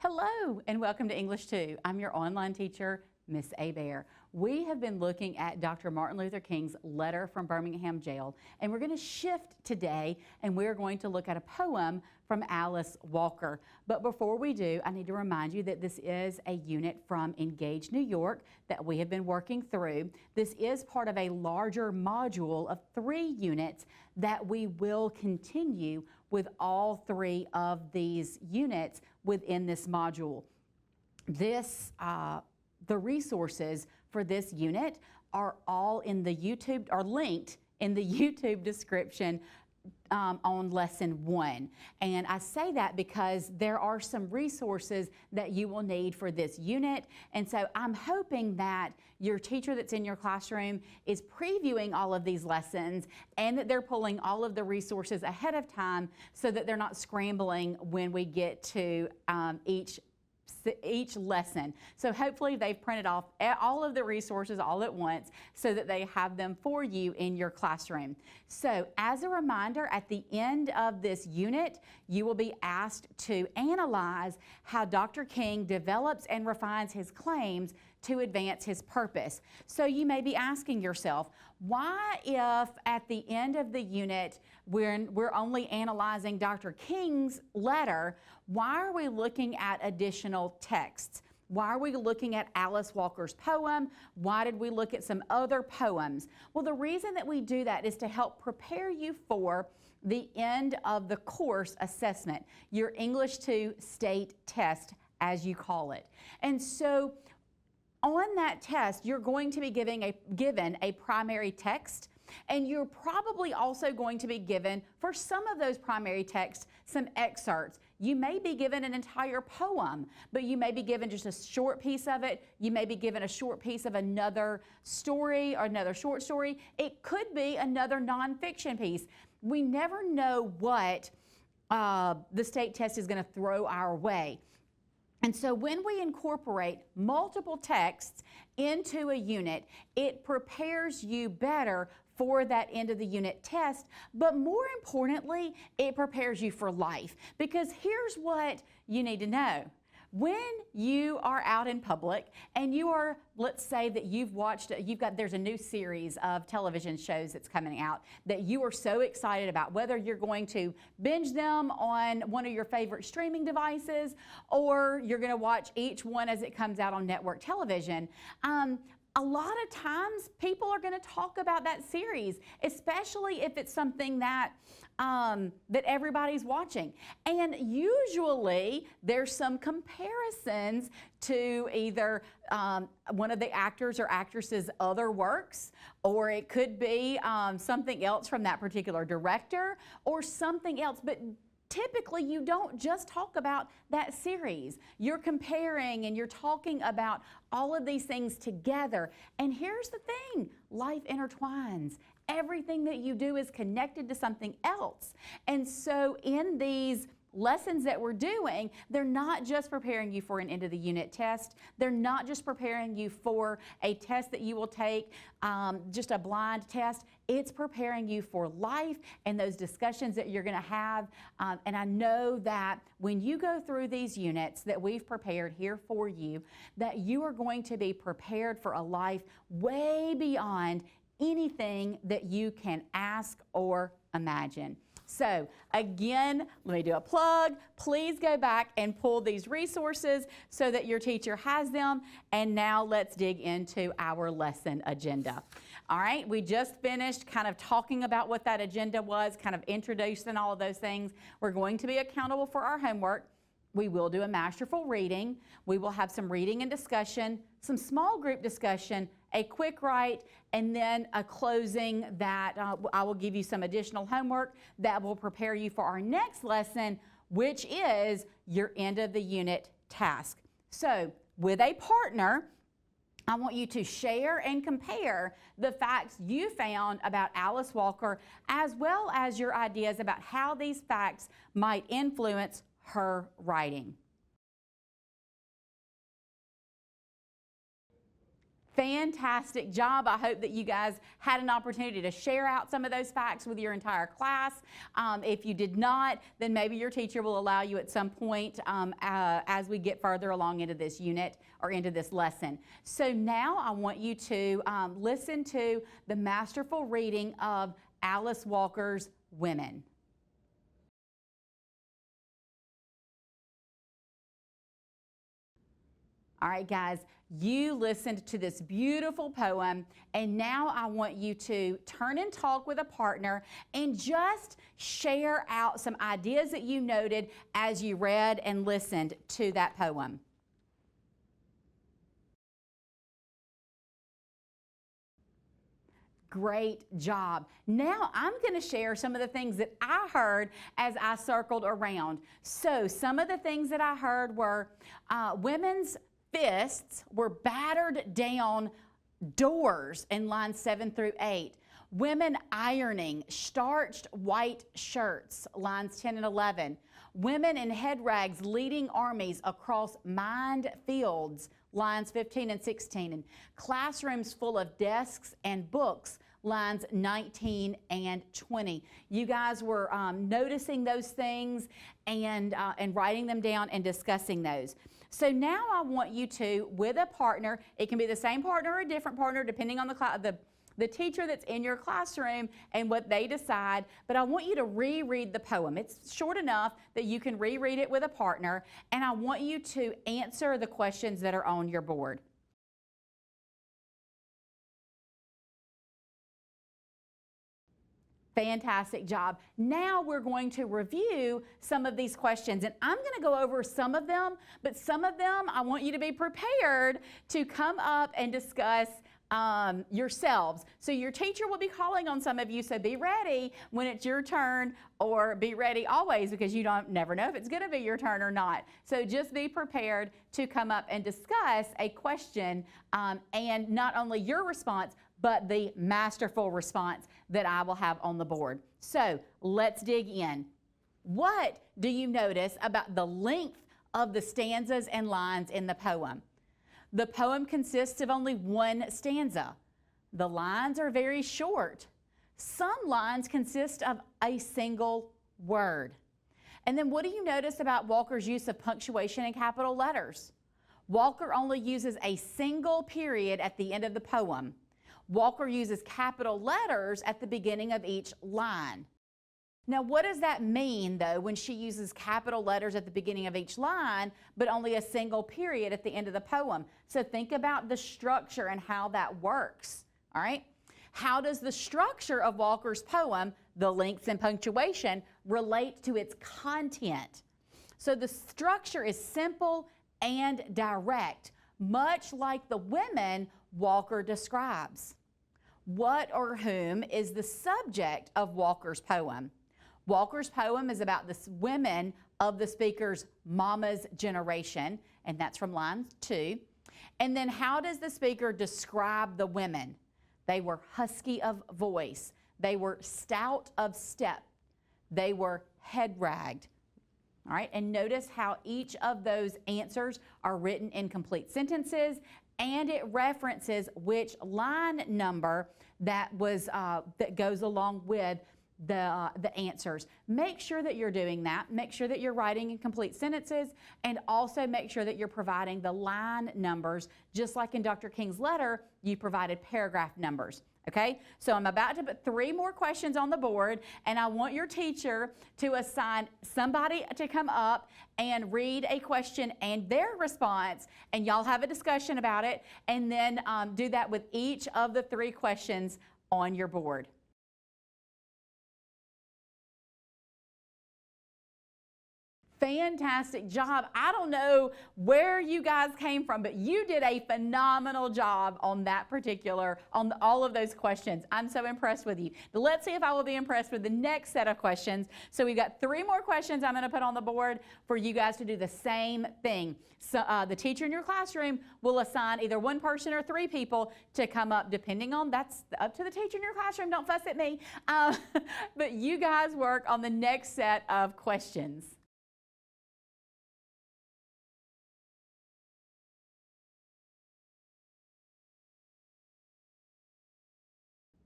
Hello and welcome to English 2. I'm your online teacher, Miss Bear. We have been looking at Dr. Martin Luther King's letter from Birmingham jail, and we're going to shift today and we're going to look at a poem from Alice Walker. But before we do, I need to remind you that this is a unit from Engage New York that we have been working through. This is part of a larger module of 3 units that we will continue with all 3 of these units within this module. The resources for this unit are all in the YouTube, are linked in the YouTube description on lesson 1. And I say that because there are some resources that you will need for this unit. And so I'm hoping that your teacher that's in your classroom is previewing all of these lessons and that they're pulling all of the resources ahead of time so that they're not scrambling when we get to each lesson. So hopefully they've printed off all of the resources all at once so that they have them for you in your classroom. So as a reminder, at the end of this unit, you will be asked to analyze how Dr. King develops and refines his claims to advance his purpose. So you may be asking yourself, why if at the end of the unit we're only analyzing Dr. King's letter, why are we looking at additional texts? Why are we looking at Alice Walker's poem? Why did we look at some other poems? Well, the reason that we do that is to help prepare you for the end of the course assessment, your English 2 state test, as you call it. And so on that test, you're going to be given a primary text, and you're probably also going to be given, for some of those primary texts, some excerpts. You may be given an entire poem, but you may be given just a short piece of it. You may be given a short piece of another story or another short story. It could be another nonfiction piece. We never know what the state test is going to throw our way. And so when we incorporate multiple texts into a unit, it prepares you better for that end of the unit test, but more importantly, it prepares you for life. Because here's what you need to know. When you are out in public and you are, let's say that there's a new series of television shows that's coming out that you are so excited about, whether you're going to binge them on one of your favorite streaming devices or you're going to watch each one as it comes out on network television. A lot of times people are going to talk about that series, especially if it's something that that everybody's watching. And usually there's some comparisons to either one of the actors or actresses' other works, or it could be something else from that particular director or something else. But typically, you don't just talk about that series. You're comparing and you're talking about all of these things together. And here's the thing, life intertwines. Everything that you do is connected to something else. And so in these lessons that we're doing, they're not just preparing you for an end of the unit test. They're not just preparing you for a test that you will take, just a blind test. It's preparing you for life and those discussions that you're going to have. And I know that when you go through these units that we've prepared here for you, that you are going to be prepared for a life way beyond anything that you can ask or imagine. So again, let me do a plug. Please go back and pull these resources so that your teacher has them. And now let's dig into our lesson agenda. All right, we just finished kind of talking about what that agenda was, kind of introducing all of those things. We're going to be accountable for our homework. We will do a masterful reading. We will have some reading and discussion, some small group discussion, a quick write, and then a closing that I will give you some additional homework that will prepare you for our next lesson, which is your end of the unit task. So with a partner, I want you to share and compare the facts you found about Alice Walker, as well as your ideas about how these facts might influence her writing. Fantastic job. I hope that you guys had an opportunity to share out some of those facts with your entire class. If you did not, then maybe your teacher will allow you at some point as we get further along into this unit or into this lesson. So now I want you to listen to the masterful reading of Alice Walker's Women. All right, guys, you listened to this beautiful poem, and now I want you to turn and talk with a partner and just share out some ideas that you noted as you read and listened to that poem. Great job. Now I'm going to share some of the things that I heard as I circled around. So some of the things that I heard were women's fists were battered down doors in lines 7 through 8. Women ironing starched white shirts, lines 10 and 11. Women in head rags leading armies across mined fields, lines 15 and 16. And classrooms full of desks and books, lines 19 and 20. You guys were noticing those things and writing them down and discussing those. So now I want you to, with a partner, it can be the same partner or a different partner depending on the teacher that's in your classroom and what they decide, but I want you to reread the poem. It's short enough that you can reread it with a partner, and I want you to answer the questions that are on your board. Fantastic job. Now we're going to review some of these questions, and I'm going to go over some of them, but some of them I want you to be prepared to come up and discuss yourselves. So your teacher will be calling on some of you, so be ready when it's your turn, or be ready always because you never know if it's going to be your turn or not. So just be prepared to come up and discuss a question and not only your response, but the masterful response that I will have on the board. So let's dig in. What do you notice about the length of the stanzas and lines in the poem? The poem consists of only one stanza. The lines are very short. Some lines consist of a single word. And then what do you notice about Walker's use of punctuation and capital letters? Walker only uses a single period at the end of the poem. Walker uses capital letters at the beginning of each line. Now, what does that mean, though, when she uses capital letters at the beginning of each line, but only a single period at the end of the poem? So think about the structure and how that works, all right? How does the structure of Walker's poem, the lengths and punctuation, relate to its content? So the structure is simple and direct, much like the women Walker describes. What or whom is the subject of Walker's poem? Walker's poem is about the women of the speaker's mama's generation, and that's from line 2. And then how does the speaker describe the women? They were husky of voice. They were stout of step. They were head-ragged. All right, and notice how each of those answers are written in complete sentences, and it references which line number that goes along with the answers. Make sure that you're doing that. Make sure that you're writing in complete sentences, and also make sure that you're providing the line numbers, just like in Dr. King's letter, you provided paragraph numbers. Okay, so I'm about to put 3 more questions on the board, and I want your teacher to assign somebody to come up and read a question and their response, and y'all have a discussion about it, and then do that with each of the 3 questions on your board. Fantastic job. I don't know where you guys came from, but you did a phenomenal job on that particular, on all of those questions. I'm so impressed with you. But let's see if I will be impressed with the next set of questions. So we've got 3 more questions I'm going to put on the board for you guys to do the same thing. So the teacher in your classroom will assign either 1 person or 3 people to come up, depending on, that's up to the teacher in your classroom. Don't fuss at me. But you guys work on the next set of questions.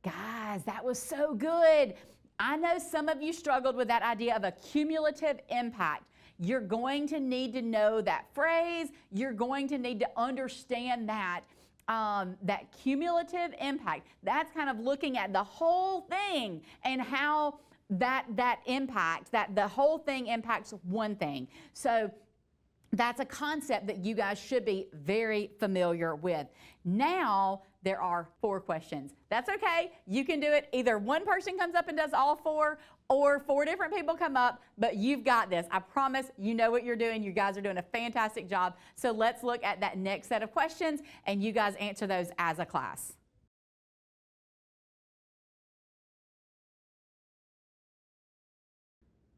Guys, that was so good. I know some of you struggled with that idea of a cumulative impact. You're going to need to know that phrase. You're going to need to understand that, that cumulative impact. That's kind of looking at the whole thing and how that impact, that the whole thing impacts one thing. So that's a concept that you guys should be very familiar with. Now, there are 4 questions. That's okay. You can do it. Either one person comes up and does all 4, or 4 different people come up, but you've got this. I promise you know what you're doing. You guys are doing a fantastic job. So let's look at that next set of questions, and you guys answer those as a class.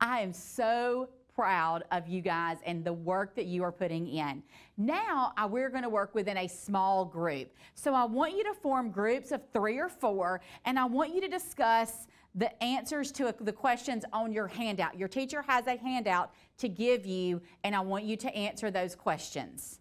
I am so proud of you guys and the work that you are putting in. Now, we're going to work within a small group. So I want you to form groups of 3 or 4, and I want you to discuss the answers to the questions on your handout. Your teacher has a handout to give you, and I want you to answer those questions.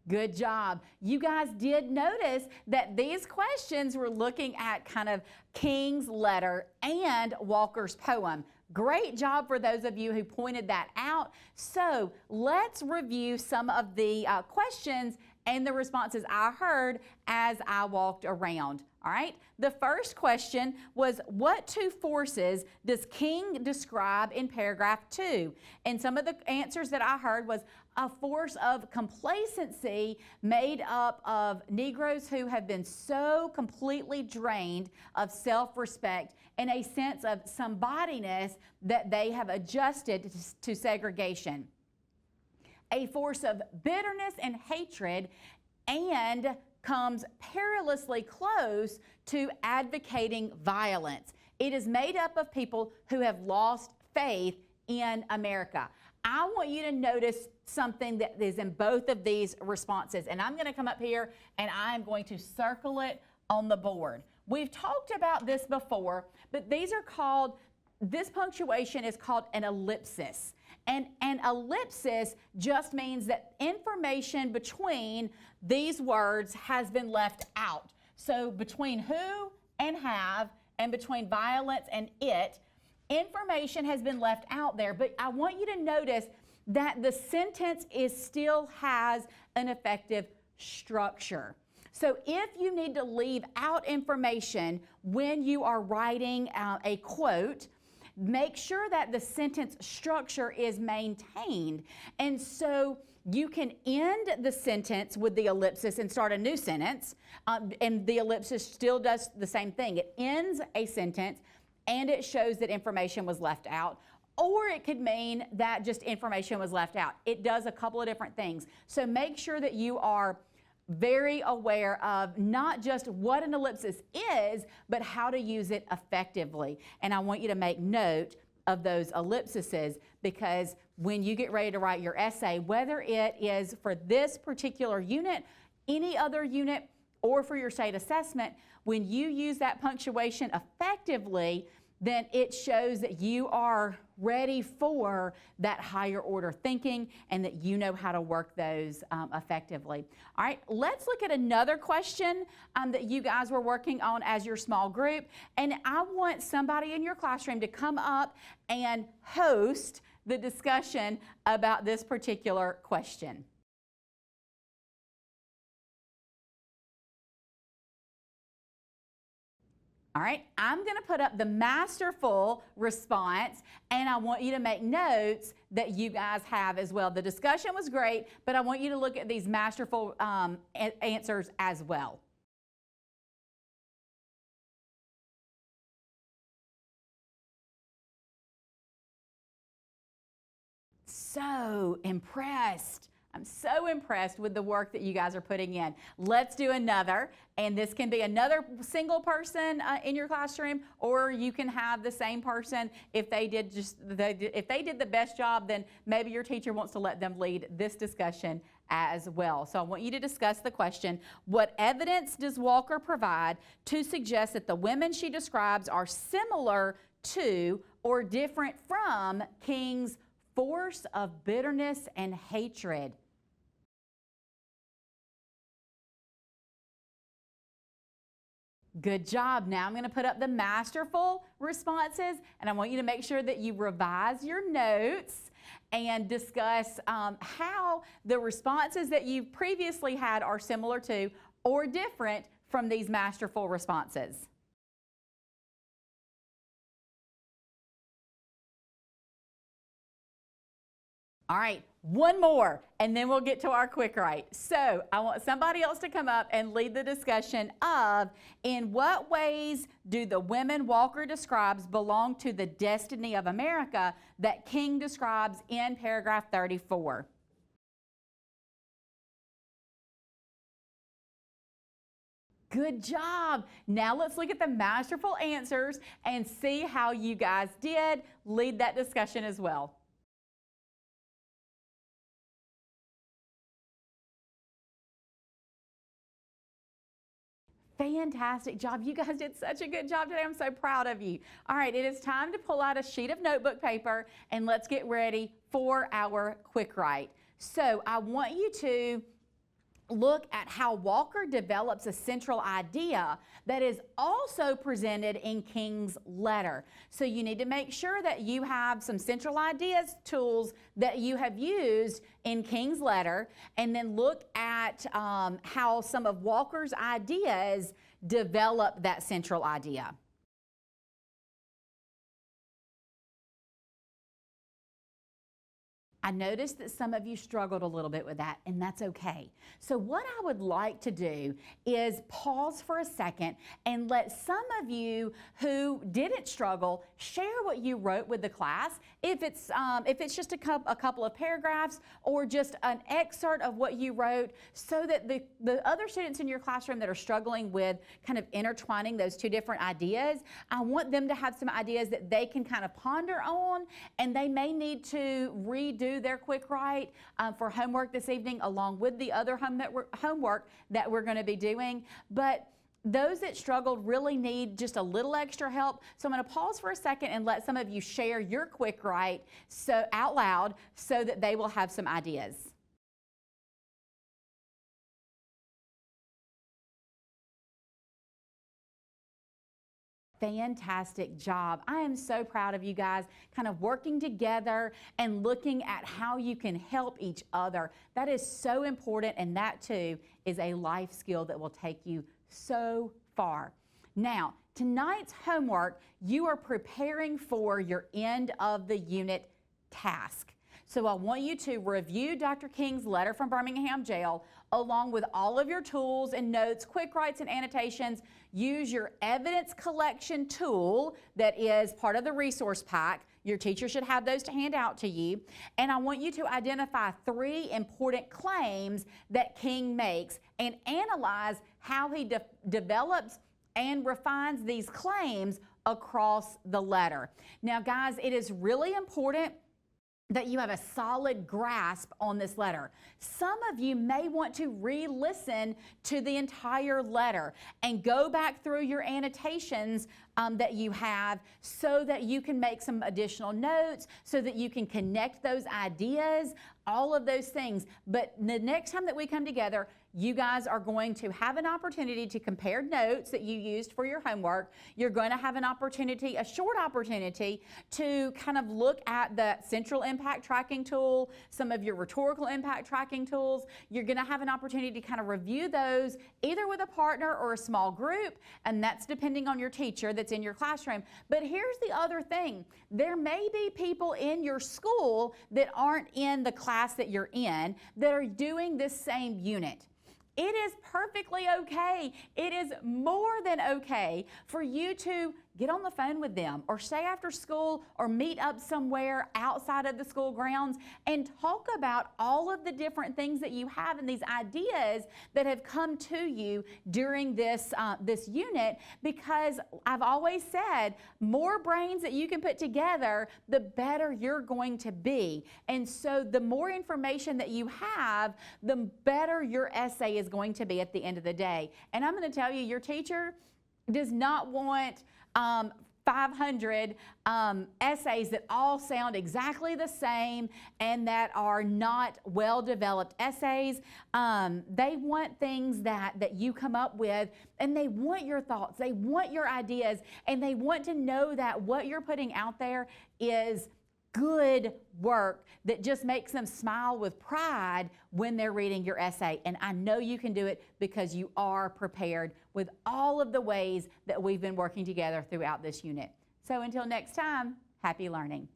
Good job. You guys did notice that these questions were looking at kind of King's letter and Walker's poem. Great job for those of you who pointed that out. So let's review some of the questions and the responses I heard as I walked around. All right. The first question was, what 2 forces does King describe in paragraph 2? And some of the answers that I heard was a force of complacency made up of Negroes who have been so completely drained of self-respect and a sense of somebodyness that they have adjusted to segregation. A force of bitterness and hatred, and comes perilously close to advocating violence. It is made up of people who have lost faith in America. I want you to notice something that is in both of these responses, and I'm going to come up here and I'm going to circle it on the board. We've talked about this before, but this punctuation is called an ellipsis. And an ellipsis just means that information between these words has been left out. So between who and have, and between violence and it, information has been left out there. But I want you to notice that the sentence still has an effective structure. So if you need to leave out information when you are writing a quote, make sure that the sentence structure is maintained. And so you can end the sentence with the ellipsis and start a new sentence, and the ellipsis still does the same thing. It ends a sentence and it shows that information was left out. Or it could mean that just information was left out. It does a couple of different things. So make sure that you are very aware of not just what an ellipsis is, but how to use it effectively. And I want you to make note of those ellipses, because when you get ready to write your essay, whether it is for this particular unit, any other unit, or for your state assessment, when you use that punctuation effectively, then it shows that you are ready for that higher order thinking and that you know how to work those effectively. All right, let's look at another question that you guys were working on as your small group. And I want somebody in your classroom to come up and host the discussion about this particular question. All right, I'm going to put up the masterful response, and I want you to make notes that you guys have as well. The discussion was great, but I want you to look at these masterful answers as well. So impressed. I'm so impressed with the work that you guys are putting in. Let's do another, and this can be another single person in your classroom, or you can have the same person. If they did the best job, then maybe your teacher wants to let them lead this discussion as well. So I want you to discuss the question, what evidence does Walker provide to suggest that the women she describes are similar to or different from King's force of bitterness and hatred? Good job. Now I'm going to put up the masterful responses, and I want you to make sure that you revise your notes and discuss how the responses that you previously had are similar to or different from these masterful responses. All right, one more, and then we'll get to our quick write. So I want somebody else to come up and lead the discussion of, in what ways do the women Walker describes belong to the destiny of America that King describes in paragraph 34? Good job. Now let's look at the masterful answers and see how you guys did. Lead that discussion as well. Fantastic job. You guys did such a good job today. I'm so proud of you. All right, it is time to pull out a sheet of notebook paper and let's get ready for our quick write. So I want you to look at how Walker develops a central idea that is also presented in King's letter. So you need to make sure that you have some central ideas tools that you have used in King's letter, and then look at how some of Walker's ideas develop that central idea. I noticed that some of you struggled a little bit with that, and that's okay. So what I would like to do is pause for a second and let some of you who didn't struggle share what you wrote with the class. If it's just a couple of paragraphs or just an excerpt of what you wrote, so that the other students in your classroom that are struggling with kind of intertwining those two different ideas, I want them to have some ideas that they can kind of ponder on, and they may need to redo their quick write for homework this evening, along with the other homework that we're going to be doing. But those that struggled really need just a little extra help. So I'm going to pause for a second and let some of you share your quick write out loud so that they will have some ideas. Fantastic job. I am so proud of you guys, kind of working together and looking at how you can help each other. That is so important, and that too is a life skill that will take you so far. Now, tonight's homework, you are preparing for your end of the unit task. So I want you to review Dr. King's letter from Birmingham Jail, along with all of your tools and notes, quick writes and annotations. Use your evidence collection tool that is part of the resource pack. Your teacher should have those to hand out to you. And I want you to identify 3 important claims that King makes and analyze how he develops and refines these claims across the letter. Now, guys, it is really important that you have a solid grasp on this letter. Some of you may want to re-listen to the entire letter and go back through your annotations that you have, so that you can make some additional notes, so that you can connect those ideas, all of those things. But the next time that we come together, you guys are going to have an opportunity to compare notes that you used for your homework. You're going to have an opportunity, a short opportunity, to kind of look at the central impact tracking tool, some of your rhetorical impact tracking tools. You're going to have an opportunity to kind of review those either with a partner or a small group, and that's depending on your teacher that's in your classroom. But here's the other thing. There may be people in your school that aren't in the class that you're in that are doing this same unit. It is perfectly okay. It is more than okay for you to get on the phone with them, or stay after school, or meet up somewhere outside of the school grounds and talk about all of the different things that you have and these ideas that have come to you during this unit, because I've always said, more brains that you can put together, the better you're going to be. And so the more information that you have, the better your essay is going to be at the end of the day. And I'm going to tell you, your teacher does not want 500 essays that all sound exactly the same and that are not well-developed essays. They want things that you come up with, and they want your thoughts, they want your ideas, and they want to know that what you're putting out there is good work that just makes them smile with pride when they're reading your essay. And I know you can do it because you are prepared with all of the ways that we've been working together throughout this unit. So until next time, happy learning.